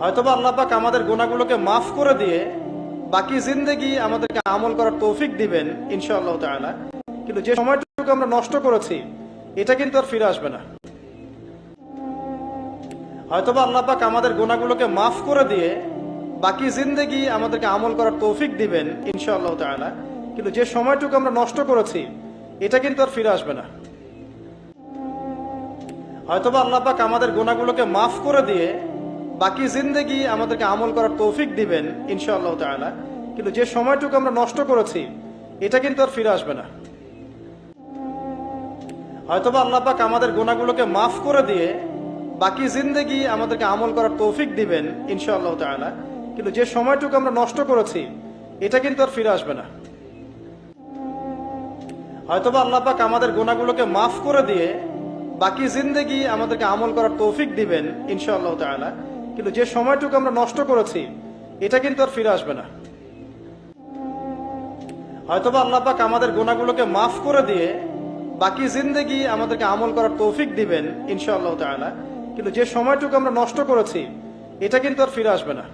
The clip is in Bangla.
হয়তোবা আল্লাহ পাক আমাদের গুনাহগুলোকে মাফ করে দিয়ে বাকি জিন্দেগি আমাদেরকে আমল করার তৌফিক দিবেন ইনশাআল্লাহ তাআলা। কিন্তু যে সময়টুকু আমরা নষ্ট করেছি এটা কিন্তু আর ফিরে আসবে না। হয়তোবা আল্লাহ পাক আমাদের গুনাহগুলোকে মাফ করে দিয়ে বাকি জিন্দেগি আমাদেরকে আমল করার তৌফিক দিবেন ইনশাআল্লাহ তাআলা। কিন্তু যে সময়টুকু আমরা নষ্ট করেছি এটা কিন্তু আর ফিরে আসবে না। হয়তোবা আল্লাহ পাক আমাদের গুনাহগুলোকে মাফ করে দিয়ে বাকি জিন্দেগি আমাদেরকে আমল করার তৌফিক দিবেন ইনশাআল্লাহ তাআলা। কিন্তু যে সময়টুকু আমরা নষ্ট করেছি এটা কিন্তু আর ফিরে আসবে না। হয়তোবা আল্লাহ পাক আমাদের গুনাহগুলোকে মাফ করে দিয়ে বাকি জিন্দেগি আমাদেরকে আমল করার তৌফিক দিবেন ইনশাআল্লাহ তাআলা। কিন্তু যে সময়টুকু আমরা নষ্ট করেছি এটা কিন্তু আর ফিরে আসবে না। হয়তোবা আল্লাহ পাক আমাদের গুনাহগুলোকে মাফ করে দিয়ে বাকি জিন্দেগি আমাদেরকে আমল করার তৌফিক দিবেন ইনশাআল্লাহ তাআলা। কিন্তু যে সময়টুকু আমরা নষ্ট করেছি এটা কিন্তু আর ফিরে আসবে না। হয়তোবা আল্লাহ পাক আমাদের গুনাহগুলোকে মাফ করে দিয়ে বাকি জিন্দেগি আমাদেরকে আমল করার তৌফিক দিবেন ইনশাআল্লাহ তাআলা। কিন্তু যে সময়টুকু আমরা নষ্ট করেছি এটা কিন্তু আর ফিরে আসবে না।